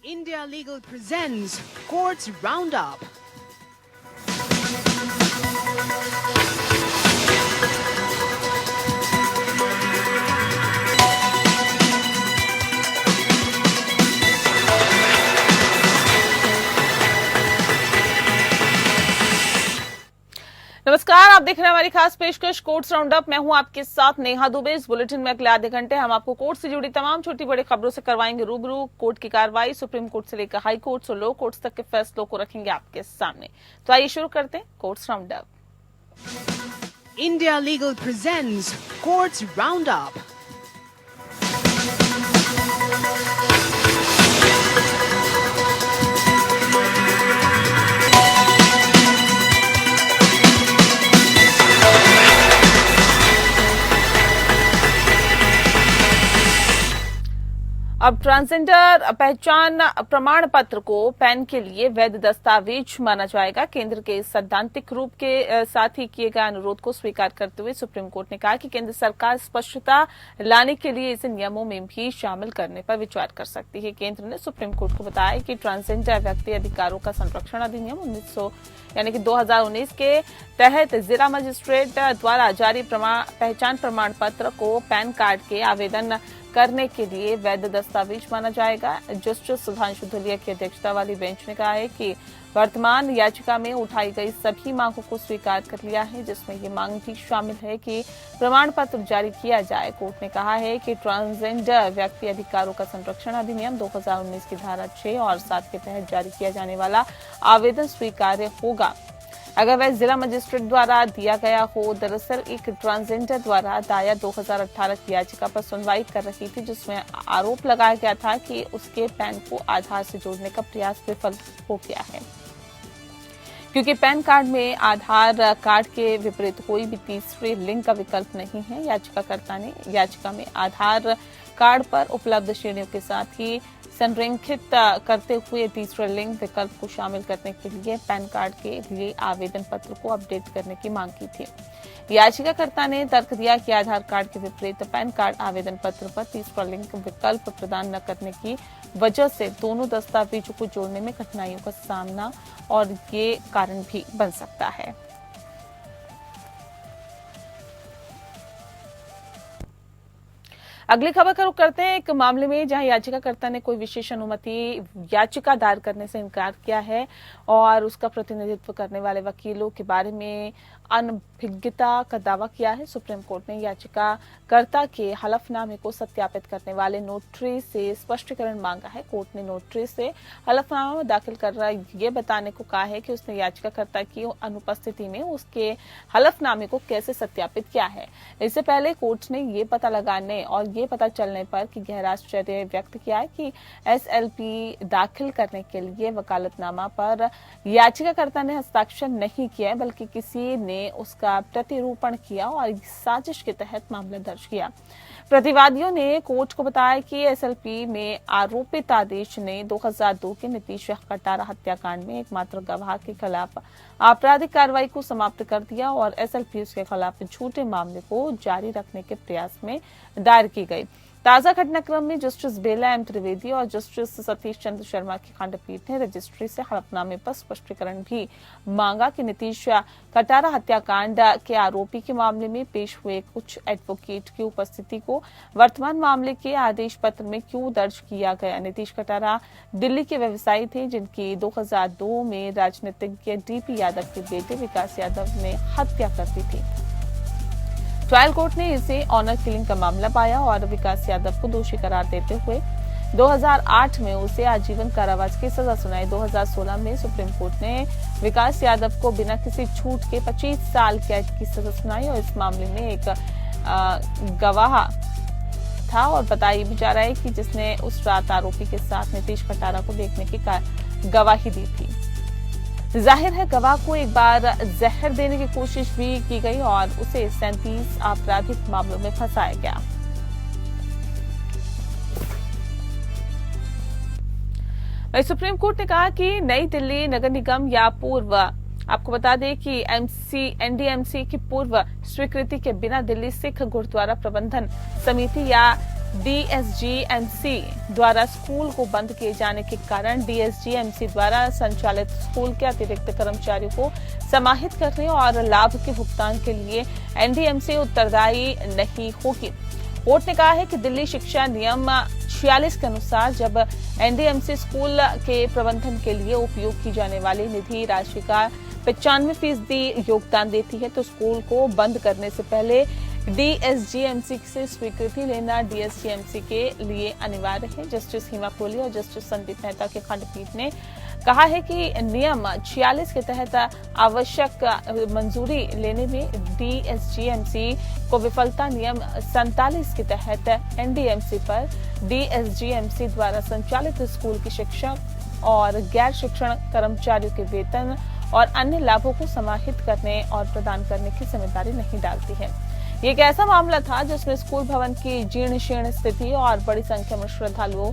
India Legal presents Courts Roundup. नमस्कार, आप देख रहे हैं हमारी खास पेशकश कोर्ट्स राउंडअप। मैं हूं आपके साथ नेहा दुबे। इस बुलेटिन में अगले आधे घंटे हम आपको कोर्ट से जुड़ी तमाम छोटी बड़ी खबरों से करवाएंगे रूबरू। कोर्ट की कार्रवाई सुप्रीम कोर्ट से लेकर हाई कोर्ट्स और लो कोर्ट्स तक के फैसलों को रखेंगे आपके सामने। तो आइए शुरू करते हैं courts roundup. India Legal presents Courts Roundup. अब ट्रांसजेंडर पहचान प्रमाण पत्र को पैन के लिए वैध दस्तावेज माना जाएगा। केंद्र के सैद्धांतिक रूप के साथ ही किए गए अनुरोध को स्वीकार करते हुए सुप्रीम कोर्ट ने कहा कि केंद्र सरकार स्पष्टता लाने के लिए इसे नियमों में भी शामिल करने पर विचार कर सकती है। केंद्र ने सुप्रीम कोर्ट को बताया कि ट्रांसजेंडर व्यक्ति अधिकारों का संरक्षण अधिनियम 2019 के तहत जिला मजिस्ट्रेट द्वारा जारी पहचान प्रमाण पत्र को पैन कार्ड के आवेदन करने के लिए वैध दस्तावेज माना जाएगा। जस्टिस सुधांशु धुलिया की अध्यक्षता वाली बेंच ने कहा है कि वर्तमान याचिका में उठाई गई सभी मांगों को स्वीकार कर लिया है, जिसमें ये मांग भी शामिल है कि प्रमाण पत्र जारी किया जाए। कोर्ट ने कहा है कि ट्रांसजेंडर व्यक्ति अधिकारों का संरक्षण अधिनियम 2019 की धारा 6 और 7 के तहत जारी किया जाने वाला आवेदन स्वीकार्य होगा अगर वह जिला मजिस्ट्रेट द्वारा दिया गया हो। दरअसल एक ट्रांसजेंडर द्वारा दायर 2018 की याचिका पर सुनवाई कर रही थी, जिसमें आरोप लगाया गया था कि उसके पैन को आधार से जोड़ने का प्रयास विफल हो गया है, क्योंकि पैन कार्ड में आधार कार्ड के विपरीत कोई भी तीसरे लिंग का विकल्प नहीं है। याचिकाकर्ता ने याचिका में आधार कार्ड पर उपलब्ध श्रेणियों के साथ ही संरेखित करते हुए तीसरे लिंग विकल्प को शामिल करने के लिए पैन कार्ड के लिए आवेदन पत्र को अपडेट करने की मांग की थी। याचिकाकर्ता ने तर्क दिया कि आधार कार्ड के विपरीत पैन कार्ड आवेदन पत्र पर तीसरा लिंग विकल्प प्रदान न करने की वजह से दोनों दस्तावेजों को जोड़ने में कठिनाइयों का सामना और ये कारण भी बन सकता है। अगली खबर का रुख करते हैं एक मामले में जहां याचिकाकर्ता ने कोई विशेष अनुमति याचिका दायर करने से इनकार किया है और उसका प्रतिनिधित्व करने वाले वकीलों के बारे में अनभिज्ञता का दावा किया है। सुप्रीम कोर्ट ने याचिकाकर्ता के हलफनामे को सत्यापित करने वाले नोटरी से स्पष्टीकरण मांगा है। कोर्ट ने नोटरी से हलफनामा दाखिल कर ये बताने को कहा है कि उसने याचिकाकर्ता की अनुपस्थिति में उसके हलफनामे को कैसे सत्यापित किया है। इससे पहले कोर्ट ने ये पता लगाने और ये पता चलने पर कि गहरा आश्चर्य व्यक्त किया है कि एसएलपी दाखिल करने के लिए वकालतनामा पर याचिकाकर्ता ने हस्ताक्षर नहीं किया, बल्कि किसी ने उसका प्रतिरूपण किया और साजिश के तहत मामला दर्ज किया। प्रतिवादियों ने कोर्ट को बताया कि एसएलपी में आरोपित आदेश ने 2002 के नीतीश कटारा हत्याकांड में एकमात्र गवाह के खिलाफ आपराधिक कार्रवाई को समाप्त कर दिया और एसएलपी उसके खिलाफ झूठे मामले को जारी रखने के प्रयास में दायर की गई। ताजा घटनाक्रम में जस्टिस बेला एम त्रिवेदी और जस्टिस सतीश चंद्र शर्मा की खंडपीठ ने रजिस्ट्री से हलफनामे पर स्पष्टीकरण भी मांगा कि नीतीश कटारा हत्याकांड के आरोपी के मामले में पेश हुए कुछ एडवोकेट की उपस्थिति को वर्तमान मामले के आदेश पत्र में क्यों दर्ज किया गया। नीतीश कटारा दिल्ली के व्यवसायी थे जिनकी 2002 में राजनीतिज्ञ डीपी यादव के बेटे विकास यादव ने हत्या कर दी थी। ट्रायल कोर्ट ने इसे ऑनर किलिंग का मामला पाया और विकास यादव को दोषी करार देते हुए 2008 में उसे आजीवन कारावास की सजा सुनाई। 2016 में सुप्रीम कोर्ट ने विकास यादव को बिना किसी छूट के 25 साल कैद की सजा सुनाई और इस मामले में एक गवाह था और बताया भी जा रहा है कि जिसने उस रात आरोपी के साथ नीतीश कटारा को देखने की गवाही दी थी। जाहिर है गवाह को एक बार जहर देने की कोशिश भी की गई और उसे 37 आपराधिक मामलों में फंसाया गया। वहीं सुप्रीम कोर्ट ने कहा कि नई दिल्ली नगर निगम या पूर्व आपको बता दें कि एनडीएमसी की पूर्व स्वीकृति के बिना दिल्ली सिख गुरुद्वारा प्रबंधन समिति या DSGMC द्वारा स्कूल को बंद किए जाने के कारण DSGMC द्वारा संचालित स्कूल के अतिरिक्त कर्मचारियों को समाहित करने और लाभ के भुगतान के लिए NDMC उत्तरदायी नहीं होगी। कोर्ट ने कहा है कि दिल्ली शिक्षा नियम 46 के अनुसार जब NDMC स्कूल के प्रबंधन के लिए उपयोग की जाने वाली निधि राशि का 95% योगदान देती है तो स्कूल को बंद करने से पहले DSGMC से स्वीकृति लेना DSGMC के लिए अनिवार्य है। जस्टिस हिमा कोहली और जस्टिस संदीप मेहता की खंडपीठ ने कहा है कि नियम 46 के तहत आवश्यक मंजूरी लेने में DSGMC को विफलता नियम 47 के तहत NDMC पर DSGMC द्वारा संचालित स्कूल के शिक्षक और गैर शिक्षण कर्मचारियों के वेतन और अन्य लाभों को समाहित करने और प्रदान करने की जिम्मेदारी नहीं डालती है। ये एक ऐसा मामला था जिसमें स्कूल भवन की जीर्ण शीर्ण स्थिति और बड़ी संख्या में श्रद्धालुओं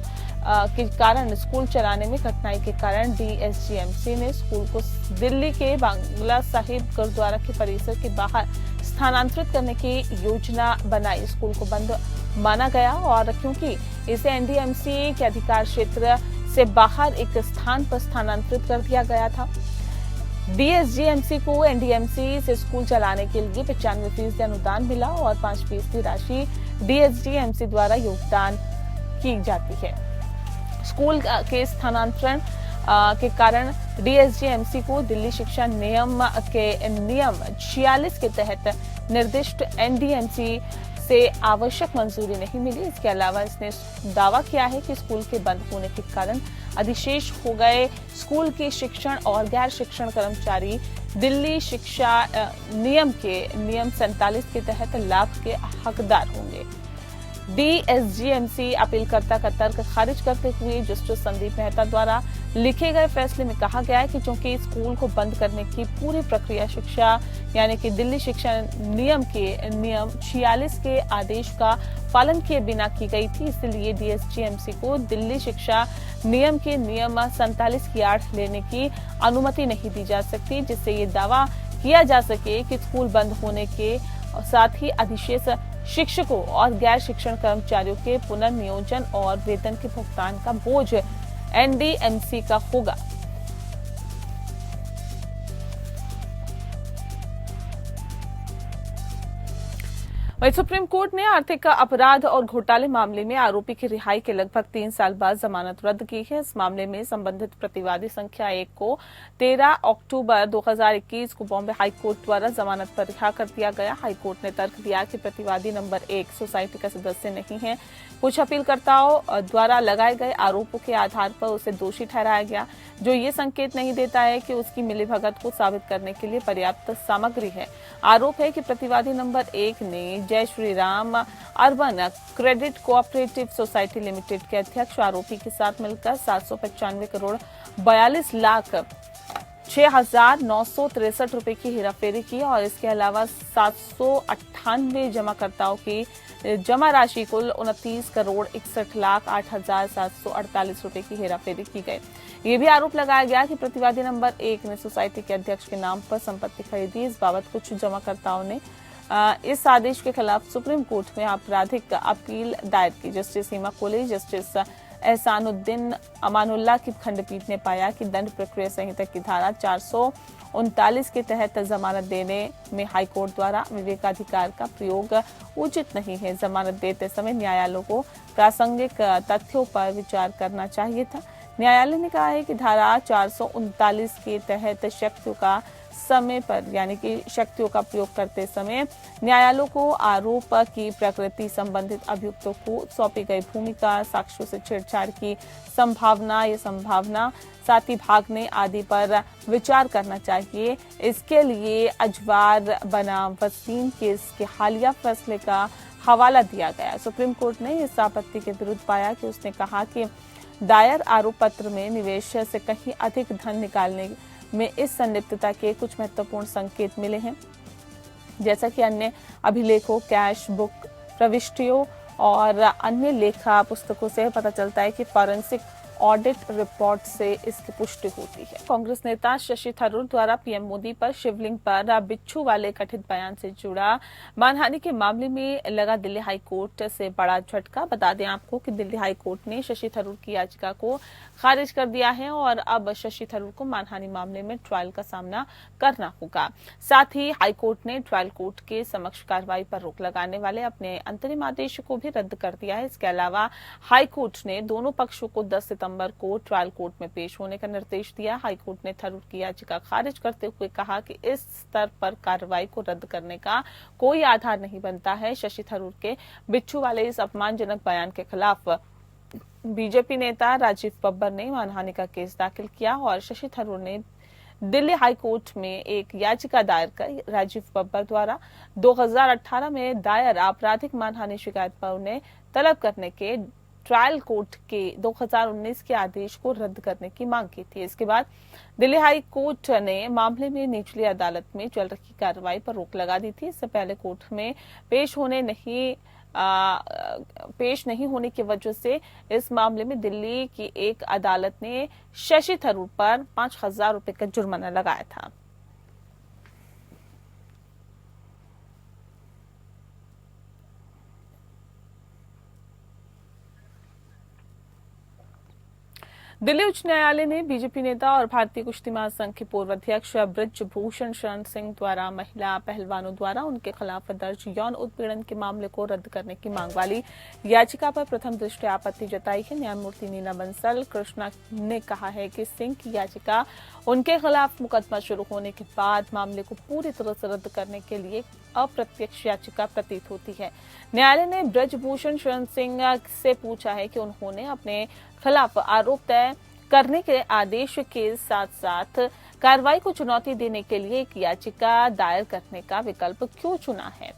के कारण स्कूल चलाने में कठिनाई के कारण DSGMC ने स्कूल को दिल्ली के बांग्ला साहिब गुरुद्वारा के परिसर के बाहर स्थानांतरित करने की योजना बनाई। स्कूल को बंद माना गया और क्योंकि इसे NDMC के अधिकार क्षेत्र से बाहर एक स्थान पर स्थानांतरित कर दिया गया था। DSGMC को NDMC से स्कूल चलाने के लिए 95% अनुदान मिला और 5% राशि DSGMC द्वारा योगदान की जाती है। स्कूल के स्थानांतरण के कारण DSGMC को दिल्ली शिक्षा नियम के नियम 46 के तहत निर्दिष्ट NDMC से आवश्यक मंजूरी नहीं मिली। इसके अलावा इसने दावा किया है कि स्कूल के बंद होने के कारण अधिशेष हो गए स्कूल के शिक्षण और गैर शिक्षण कर्मचारी दिल्ली शिक्षा नियम के नियम 47 के तहत लाभ के हकदार होंगे। DSGMC अपीलकर्ता का तर्क खारिज करते हुए जस्टिस संदीप मेहता द्वारा लिखे गए फैसले में कहा गया है कि चूंकि स्कूल को बंद करने की पूरी प्रक्रिया शिक्षा यानी कि दिल्ली शिक्षा नियम के नियम 46 के आदेश का पालन किए बिना की गई थी, इसलिए DSGMC को दिल्ली शिक्षा नियम के नियम 47 की आड़ लेने की अनुमति नहीं दी जा सकती, जिससे ये दावा किया जा सके कि स्कूल बंद होने के साथ ही अधिशेष शिक्षकों और गैर शिक्षण कर्मचारियों के पुनर्नियोजन और वेतन के भुगतान का बोझ NDMC का होगा। वहीं सुप्रीम कोर्ट ने आर्थिक अपराध और घोटाले मामले में आरोपी की रिहाई के लगभग 3 साल बाद जमानत रद्द की है। इस मामले में संबंधित प्रतिवादी संख्या 1 को 13 अक्टूबर 2021 को बॉम्बे हाई कोर्ट द्वारा जमानत पर रिहा कर दिया गया। हाई कोर्ट ने तर्क दिया कि प्रतिवादी नंबर 1 सोसाइटी का सदस्य नहीं है। कुछ अपीलकर्ताओं द्वारा लगाए गए आरोपों के आधार पर उसे दोषी ठहराया गया, जो ये संकेत नहीं देता है कि उसकी मिलीभगत को साबित करने के लिए पर्याप्त सामग्री है। आरोप है कि प्रतिवादी नंबर 1 ने जय Shri Ram urban credit cooperative society limited के अध्यक्ष आरोपी के साथ मिलकर 795 करोड़ 42 लाख 6,963 रुपए की हेराफेरी की और इसके अलावा 798 जमाकर्ताओं की जमा राशि कुल 29 करोड़ 61 लाख 8,748 रुपए की हेराफेरी की गई। ये भी आरोप लगाया गया कि प्रतिवादी नंबर 1 ने सोसाइटी के अध्यक्ष के नाम पर संपत्ति खरीदी। इस बाबत कुछ जमाकर्ताओं ने इस आदेश के खिलाफ सुप्रीम कोर्ट में आपराधिक अपील दायर की। जस्टिस हिमा कोहली, जस्टिस एहसानुद्दीन अमानुल्लाह की खंडपीठ ने पाया कि दंड प्रक्रिया संहिता की धारा 439 के तहत जमानत देने में हाईकोर्ट द्वारा विवेकाधिकार का प्रयोग उचित नहीं है। जमानत देते समय न्यायालयों को प्रासंगिक तथ्यों पर विचार करना चाहिए था। न्यायालय ने कहा है कि धारा 439 के तहत शक्तियों का समय पर यानी कि शक्तियों का प्रयोग करते समय न्यायालयों को आरोप की प्रकृति, संबंधित अभियुक्तों को सौंपी गई भूमिका, साक्ष्यों से छेड़छाड़ की संभावना, साथी भागने आदि पर विचार करना चाहिए। इसके लिए अजवार बनाम वसीम केस के हालिया फैसले का हवाला दिया गया। सुप्रीम कोर्ट ने इस आपत्ति के विरुद्ध पाया कि उसने कहा कि दायर आरोप पत्र में निवेश से कहीं अधिक धन निकालने में इस संलिप्तता के कुछ महत्वपूर्ण संकेत मिले हैं, जैसा कि अन्य अभिलेखों, कैश बुक प्रविष्टियों और अन्य लेखा पुस्तकों से पता चलता है कि फॉरेंसिक ऑडिट रिपोर्ट से इसकी पुष्टि होती है। कांग्रेस नेता शशि थरूर द्वारा पीएम मोदी पर शिवलिंग पर बिच्छू वाले कथित बयान से जुड़ा मानहानि के मामले में लगा दिल्ली हाई कोर्ट से बड़ा झटका। बता दें आपको कि दिल्ली हाई कोर्ट ने शशि थरूर की याचिका को खारिज कर दिया है और अब शशि थरूर को मानहानि मामले में ट्रायल का सामना करना होगा। साथ ही हाई कोर्ट ने ट्रायल कोर्ट के समक्ष कार्रवाई पर रोक लगाने वाले अपने अंतरिम आदेश को भी रद्द कर दिया है। इसके अलावा हाई कोर्ट ने दोनों पक्षों को 10 सितंबर को ट्रायल कोर्ट में पेश होने का निर्देश दिया। हाई कोर्ट ने थरूर की याचिका खारिज करते हुए कहा कि इस स्तर पर कार्रवाई को रद्द करने का कोई आधार नहीं बनता है। शशि थरूर के बिच्छू वाले इस अपमानजनक बयान के खिलाफ बीजेपी नेता राजीव बब्बर ने मानहानि का केस दाखिल किया और शशि थरूर ने दिल्ली हाई कोर्ट में एक याचिका दायर कर राजीव बब्बर द्वारा 2018 में दायर आपराधिक मानहानि शिकायत पर उन्हें तलब करने के ट्रायल कोर्ट के 2019 के आदेश को रद्द करने की मांग की थी। इसके बाद दिल्ली हाई कोर्ट ने मामले में निचली अदालत में चल रही कार्रवाई पर रोक लगा दी थी। इससे पहले कोर्ट में पेश नहीं होने की वजह से इस मामले में दिल्ली की एक अदालत ने शशि थरूर पर 5,000 रुपए का जुर्माना लगाया था। दिल्ली उच्च न्यायालय ने बीजेपी नेता और भारतीय कुश्ती महासंघ के पूर्व अध्यक्ष ब्रजभूषण शरण सिंह द्वारा महिला पहलवानों द्वारा उनके खिलाफ दर्ज यौन उत्पीड़न के मामले को रद्द करने की मांग वाली याचिका पर प्रथम दृष्टया आपत्ति जताई है। न्यायमूर्ति नीना बंसल कृष्णा ने कहा है कि सिंह की याचिका उनके खिलाफ मुकदमा शुरू होने के बाद मामले को पूरी तरह से रद्द करने के लिए अप्रत्यक्ष याचिका प्रतीत होती है। न्यायालय ने ब्रजभूषण शरण सिंह से पूछा है कि उन्होंने अपने खिलाफ आरोप तय करने के आदेश के साथ साथ कार्रवाई को चुनौती देने के लिए एक याचिका दायर करने का विकल्प क्यों चुना है।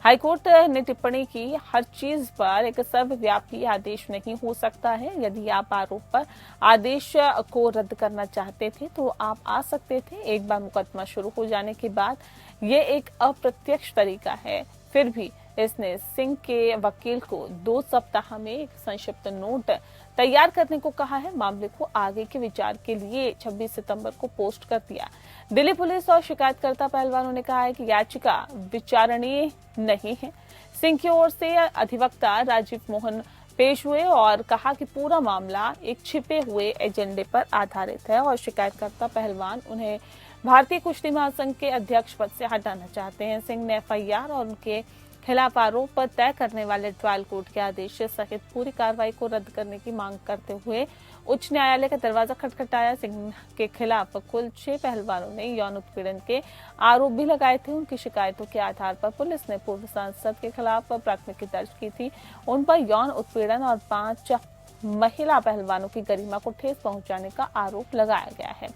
हाईकोर्ट ने टिप्पणी की, हर चीज पर एक सर्वव्यापी आदेश नहीं हो सकता है। यदि आप आरोप पर आदेश को रद्द करना चाहते थे तो आप आ सकते थे। एक बार मुकदमा शुरू हो जाने के बाद ये एक अप्रत्यक्ष तरीका है। फिर भी इसने सिंह के वकील को 2 सप्ताह में एक संक्षिप्त नोट तैयार करने को कहा है। मामले को आगे के विचार के लिए 26 सितंबर को पोस्ट कर दिया। दिल्ली पुलिस और शिकायतकर्ता पहलवानों ने कहा है कि याचिका विचारणीय नहीं है। सिंह की ओर से अधिवक्ता राजीव मोहन पेश हुए और कहा कि पूरा मामला एक छिपे हुए एजेंडे पर आधारित है और शिकायतकर्ता पहलवान उन्हें भारतीय कुश्ती महासंघ के अध्यक्ष पद से हटाना चाहते हैं। सिंह ने एफआईआर और उनके खिलाफ आरोप तय करने वाले ट्रायल कोर्ट के आदेश सहित पूरी कार्रवाई को रद्द करने की मांग करते हुए उच्च न्यायालय का दरवाजा खटखटाया। सिंह के खिलाफ कुल 6 पहलवानों ने यौन उत्पीड़न के आरोप भी लगाए थे। उनकी शिकायतों के आधार पर पुलिस ने पूर्व सांसद के खिलाफ प्राथमिकी दर्ज की थी। उन पर यौन उत्पीड़न और 5 महिला पहलवानों की गरिमा को ठेस पहुंचाने का आरोप लगाया गया है।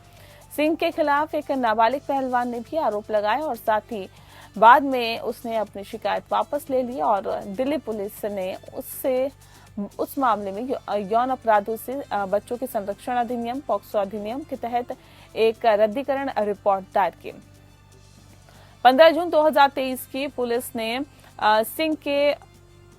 सिंह के खिलाफ एक नाबालिग पहलवान ने भी आरोप लगाए और साथ ही बाद में उसने अपनी शिकायत वापस ले ली और दिल्ली पुलिस ने उस मामले में यौन अपराधों से बच्चों के संरक्षण अधिनियम पॉक्सो अधिनियम के तहत एक रद्दीकरण रिपोर्ट दायर की। 15 जून 2023 की पुलिस ने सिंह के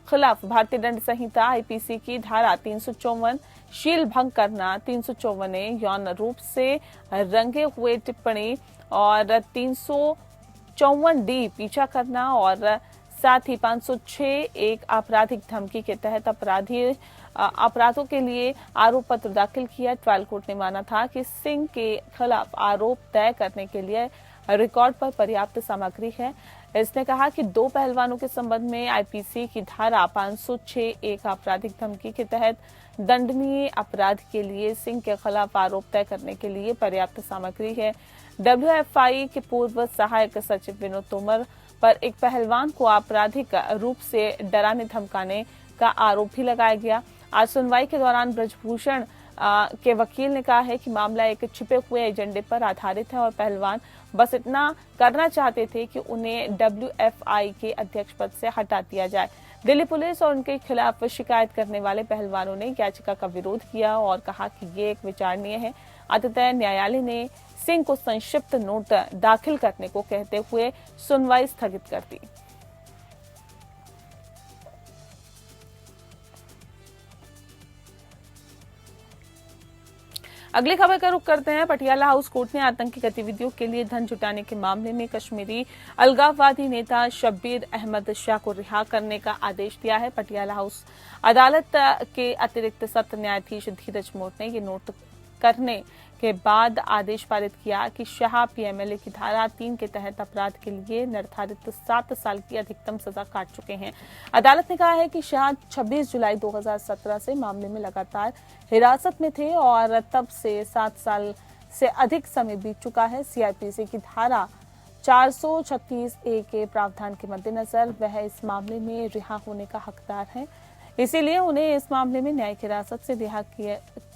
खिलाफ भारतीय दंड संहिता आईपीसी की धारा 354 शील भंग करना, 354 यौन रूप से रंगे हुए टिप्पणी और 354 डी पीछा करना और साथ ही 506 एक आपराधिक धमकी के तहत अपराधों के लिए आरोप पत्र दाखिल किया। ट्रायल कोर्ट ने माना था कि सिंह के खिलाफ आरोप तय करने के लिए रिकॉर्ड पर पर्याप्त सामग्री है। इसने कहा कि 2 पहलवानों के संबंध में आईपीसी की धारा 506 एक आपराधिक धमकी के तहत दंडनीय अपराध के लिए सिंह के खिलाफ आरोप तय करने के लिए पर्याप्त सामग्री है। डब्ल्यूएफआई के पूर्व सहायक सचिव विनोद तोमर पर एक पहलवान को आपराधिक रूप से डराने धमकाने का आरोप भी लगाया गया। आज सुनवाई के दौरान ब्रजभूषण के वकील ने कहा है कि मामला एक छिपे हुए एजेंडे पर आधारित है और पहलवान बस इतना करना चाहते थे कि उन्हें डब्ल्यूएफआई के अध्यक्ष पद से हटा दिया जाए। दिल्ली पुलिस और उनके खिलाफ शिकायत करने वाले पहलवानों ने याचिका का विरोध किया और कहा कि ये एक विचारणीय है। अंततः न्यायालय ने सिंह को संक्षिप्त नोट दाखिल करने को कहते हुए सुनवाई स्थगित कर दी। अगली खबर का रुख करते हैं। पटियाला हाउस कोर्ट ने आतंकी गतिविधियों के लिए धन जुटाने के मामले में कश्मीरी अलगाववादी नेता शब्बीर अहमद शाह को रिहा करने का आदेश दिया है। पटियाला हाउस अदालत के अतिरिक्त सत्र न्यायाधीश धीरज मोट ने ये नोट करने के बाद आदेश पारित किया कि शाह पीएमएलए की धारा 3 के तहत अपराध के लिए निर्धारित 7 साल की अधिकतम सजा काट चुके हैं। अदालत ने कहा है कि शाह 26 जुलाई 2017 से मामले में लगातार हिरासत में थे और तब से 7 साल से अधिक समय बीत चुका है। सीआरपीसी की धारा 436A के प्रावधान के मद्देनजर वह इस मामले में रिहा होने का हकदार है, इसीलिए उन्हें इस मामले में न्यायिक हिरासत से रिहा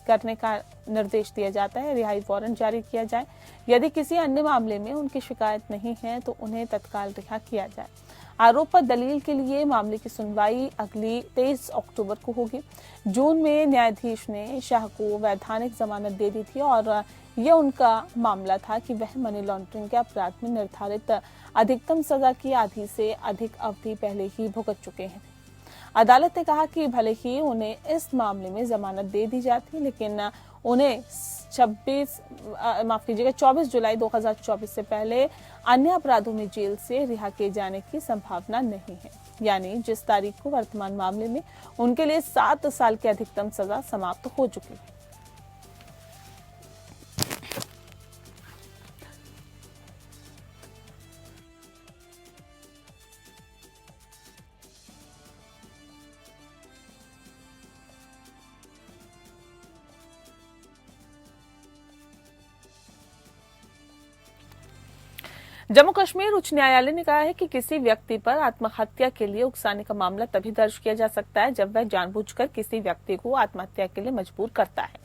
करने का निर्देश दिया जाता है। रिहाई वारंट जारी किया जाए। यदि किसी अन्य मामले में उनकी शिकायत नहीं है तो उन्हें तत्काल रिहा किया जाए। आरोप पर दलील के लिए मामले की सुनवाई अगली 23 अक्टूबर को होगी। जून में न्यायाधीश ने शाह को वैधानिक जमानत दे दी थी और यह उनका मामला था कि वह मनी लॉन्ड्रिंग के अपराध में निर्धारित अधिकतम सजा की आधी से अधिक अवधि पहले ही भुगत चुके हैं। अदालत ने कहा कि भले ही उन्हें इस मामले में जमानत दे दी जाती, लेकिन उन्हें 24 जुलाई 2024 से पहले अन्य अपराधों में जेल से रिहा किए जाने की संभावना नहीं है। यानी जिस तारीख को वर्तमान मामले में उनके लिए 7 साल की अधिकतम सजा समाप्त हो चुकी है। जम्मू कश्मीर उच्च न्यायालय ने कहा है कि किसी व्यक्ति पर आत्महत्या के लिए उकसाने का मामला तभी दर्ज किया जा सकता है जब वह जानबूझकर किसी व्यक्ति को आत्महत्या के लिए मजबूर करता है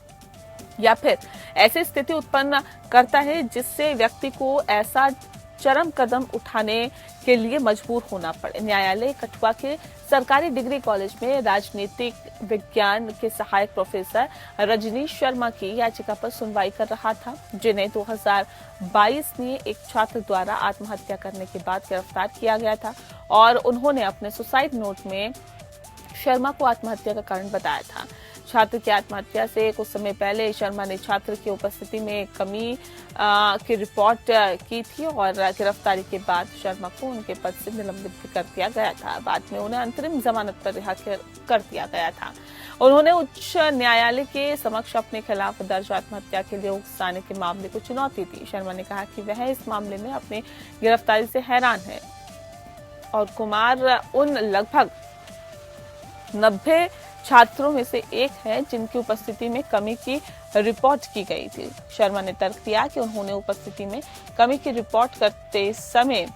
या फिर ऐसी स्थिति उत्पन्न करता है जिससे व्यक्ति को ऐसा चरम कदम उठाने के लिए मजबूर होना पड़े। न्यायालय कठुआ के सरकारी डिग्री कॉलेज में राजनीतिक विज्ञान के सहायक प्रोफेसर रजनीश शर्मा की याचिका पर सुनवाई कर रहा था, जिन्हें 2022 में एक छात्र द्वारा आत्महत्या करने के बाद गिरफ्तार किया गया था और उन्होंने अपने सुसाइड नोट में शर्मा को आत्महत्या का कारण बताया था। छात्र की आत्महत्या से कुछ समय पहले शर्मा ने छात्र की उपस्थिति में कमी की रिपोर्ट की थी और गिरफ्तारी के बाद शर्मा को उनके पद से निलंबित भी कर दिया गया था। बाद में उन्हें अंतरिम जमानत पर रिहा कर दिया गया था। उन्होंने उच्च न्यायालय के समक्ष अपने खिलाफ दर्ज आत्महत्या के लिए उकसाने के मामले को चुनौती दी। शर्मा ने कहा कि वह इस मामले में अपनी गिरफ्तारी से हैरान है और कुमार उन लगभग 90 छात्रों में से एक है जिनकी उपस्थिति में कमी की रिपोर्ट की गई थी। शर्मा ने तर्क दिया कि उन्होंने उपस्थिति में कमी की रिपोर्ट करते समय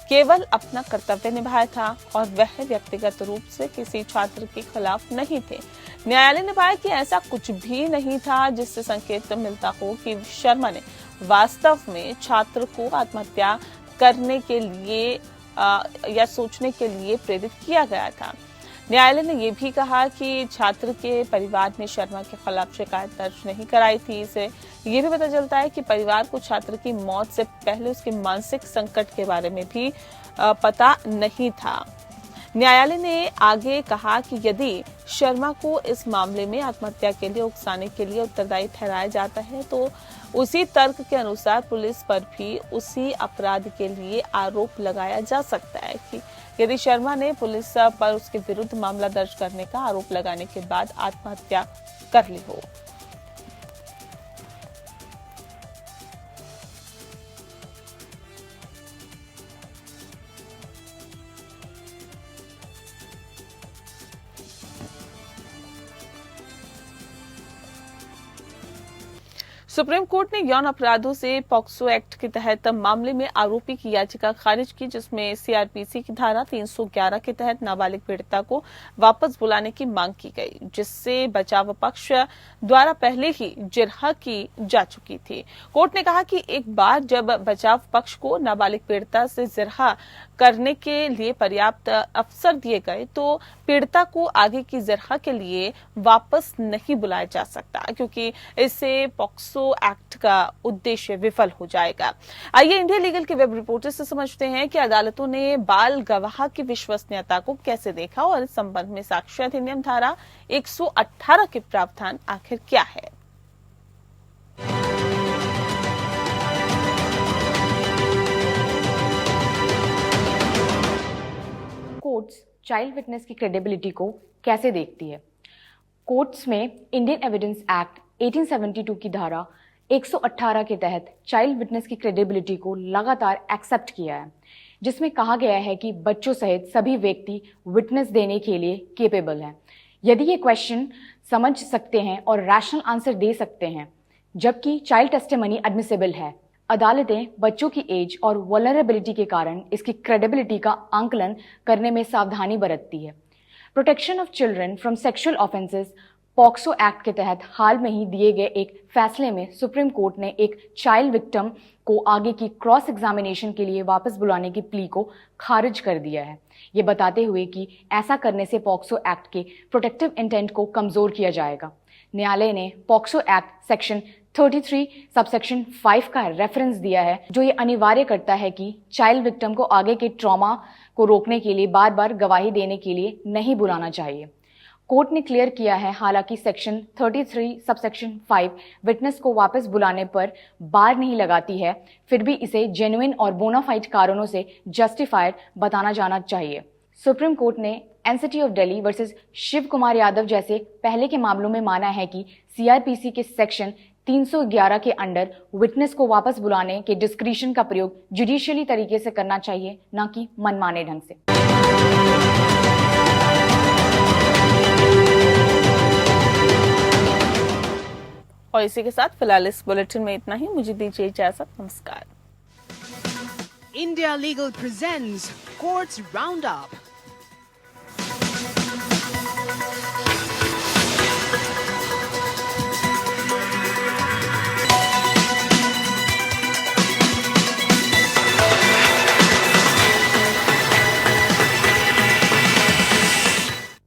केवल अपना कर्तव्य निभाया था और वह व्यक्तिगत रूप से किसी छात्र के खिलाफ नहीं थे। न्यायालय ने पाया कि ऐसा कुछ भी नहीं था जिससे संकेत मिलता हो कि शर्मा ने वास्तव में छात्र को आत्महत्या करने के लिए या सोचने के लिए प्रेरित किया गया था। न्यायालय ने यह भी कहा कि छात्र के परिवार ने शर्मा के खिलाफ शिकायत दर्ज नहीं कराई थी। इसे ये भी पता चलता है कि परिवार को छात्र की मौत से पहले उसके मानसिक संकट के बारे में भी पता नहीं था। न्यायालय ने आगे कहा कि यदि शर्मा को इस मामले में आत्महत्या के लिए उकसाने के लिए उत्तरदायी ठहराया जाता है तो उसी तर्क के अनुसार पुलिस पर भी उसी अपराध के लिए आरोप लगाया जा सकता है कि यदि शर्मा ने पुलिस पर उसके विरुद्ध मामला दर्ज करने का आरोप लगाने के बाद आत्महत्या कर ली हो। सुप्रीम कोर्ट ने यौन अपराधों से पॉक्सो एक्ट के तहत मामले में आरोपी की याचिका खारिज की, जिसमें सीआरपीसी की धारा 311 के तहत नाबालिग पीड़िता को वापस बुलाने की मांग की गई, जिससे बचाव पक्ष द्वारा पहले ही जिरह की जा चुकी थी। कोर्ट ने कहा कि एक बार जब बचाव पक्ष को नाबालिग पीड़िता से जिरह करने के लिए पर्याप्त अवसर दिए गए तो पीड़िता को आगे की जिरह के लिए वापस नहीं बुलाया जा सकता, क्योंकि इससे पॉक्सो एक्ट का उद्देश्य विफल हो जाएगा। आइए इंडिया लीगल के वेब रिपोर्टर से समझते हैं कि अदालतों ने बाल गवाह की विश्वसनीयता को कैसे देखा और इस संबंध में साक्ष्य अधिनियम धारा 118 के प्रावधान आखिर क्या है। कोर्ट्स चाइल्ड विटनेस की क्रेडिबिलिटी को कैसे देखती है? कोर्ट्स में इंडियन एविडेंस एक्ट 1872 की धारा 118 के तहत चाइल्ड विटनेस की क्रेडिबिलिटी को लगातार एक्सेप्ट किया है, जिसमें कहा गया है कि बच्चों सहित सभी व्यक्ति विटनेस देने के लिए केपेबल हैं यदि ये क्वेश्चन समझ सकते हैं और रैशनल आंसर दे सकते हैं, जबकि चाइल्ड टेस्टिमनी एडमिसिबल है। अदालतें बच्चों की एज और वल्नरेबिलिटी के कारण इसकी क्रेडिबिलिटी का आंकलन करने में सावधानी बरतती है। Protection of children from sexual offences POCSO act के तहत हाल में ही दिए गए एक फैसले में सुप्रीम कोर्ट ने एक चाइल्ड विक्टिम को आगे की क्रॉस एग्जामिनेशन के लिए वापस बुलाने की प्ली को खारिज कर दिया है, ये बताते हुए कि ऐसा करने से पॉक्सो एक्ट के प्रोटेक्टिव इंटेंट को कमजोर किया जाएगा। न्यायालय ने पॉक्सो एक्ट सेक्शन 33 सबसेक्शन 5 का रेफरेंस दिया है, जो ये अनिवार्य करता है कि चाइल्ड विक्टिम को आगे के ट्रॉमा को रोकने के लिए बार बार गवाही देने के लिए नहीं बुलाना चाहिए। कोर्ट ने क्लियर किया है, हालांकि सेक्शन 33 सबसेक्शन 5 विटनेस को वापस बुलाने पर बार नहीं लगाती है, फिर भी इसे जेन्युइन और बोनाफाइड कारणों से जस्टिफाइड बताना जाना चाहिए। सुप्रीम कोर्ट ने NCT of Delhi versus Shiv Kumar Yadav जैसे पहले के मामलों में माना है कि सीआरपीसी के सेक्शन 311 के अंडर विटनेस को वापस बुलाने के डिस्क्रिशन का प्रयोग जुडिशियली तरीके से करना चाहिए, न कि मनमाने ढंग से। और इसी के साथ फिलहाल इस बुलेटिन में इतना ही। मुझे दीजिए इजाजत। नमस्कार। India Legal presents Courts Roundup.